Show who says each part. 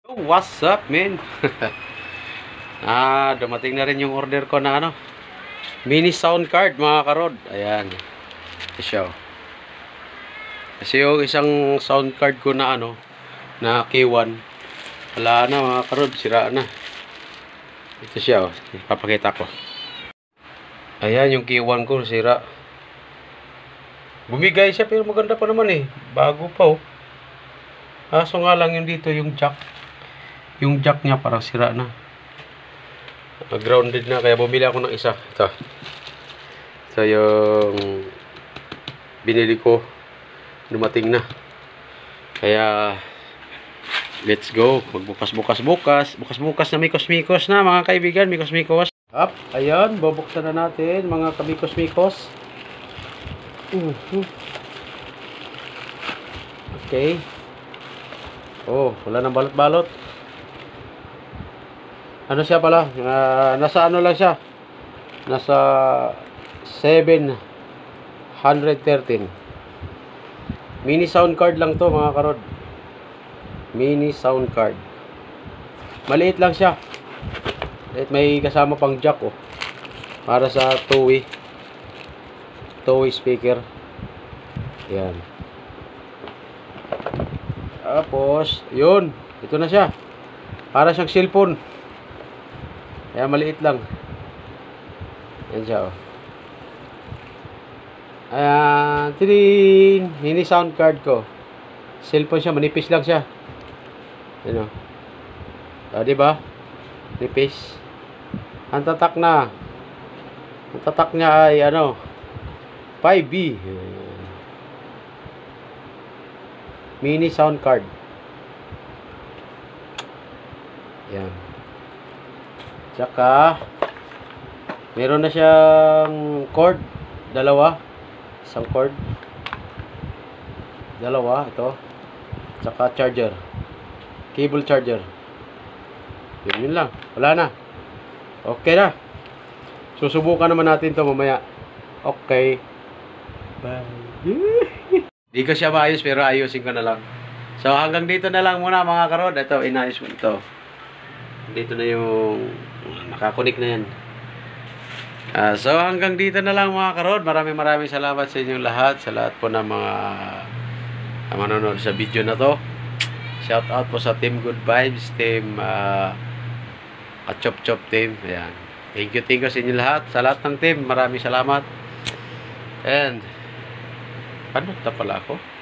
Speaker 1: Oh, what's up, man? Dumating na rin yung order ko na mini sound card, mga karod. Ayan. Ito siya. Kasi yung isang sound card ko na na K1, wala na, mga karod, sira na. Ito siya, ipapakita ko. Ayan, yung K1 ko sira. Bumigay siya pero maganda pa naman eh. Bago pa oh. Kaso nga lang yung dito, yung jack. Yung jack niya parang sira na. Grounded na, kaya bumili ako ng isa. Ito yung binili ko. Dumating na. Kaya let's go. Magbukas-bukas. Bukas-bukas na mikos-mikos na, mga kaibigan. Mikos-mikos. Up. Ayan, bubuksan na natin, mga kamikos-mikos. Okay. Oh, wala nang balot-balot. Ano siya pala? Nasa ano lang siya? Nasa 713. Mini sound card lang to, mga karod. Mini sound card. Maliit lang siya. At may kasama pang jack oh. Para sa two-way speaker. Yan. Tapos, yun. Ito na siya. Para siyang cellphone. Kaya maliit lang. Yan siya oh. Ayan. Tidin! Mini sound card ko. Cellphone siya. Manipis lang siya. Yan oh. Diba? Nipis. Ang tatak na. Ang tatak niya ay 5B. Mini sound card. Yan. Tsaka meron na siyang cord. Dalawa. Isang cord. Dalawa. Ito. Tsaka charger. Cable charger. Yun lang. Wala na. Okay na. Susubukan naman natin to mamaya. Okay. Bye. Di ko siya maayos pero ayusin ko na lang. So hanggang dito na lang muna, mga karod. Ito, inayos mo ito. Dito na yung nakakunik na yan. So hanggang dito na lang, mga karod. Maraming salamat sa inyong lahat. Sa lahat po ng mga manonood sa video na to. Shout out po sa Team Good Vibes, Team Chop Chop Team. Ayan. Thank you sa inyo lahat. Sa lahat ng team, maraming salamat. And ano, pala ako?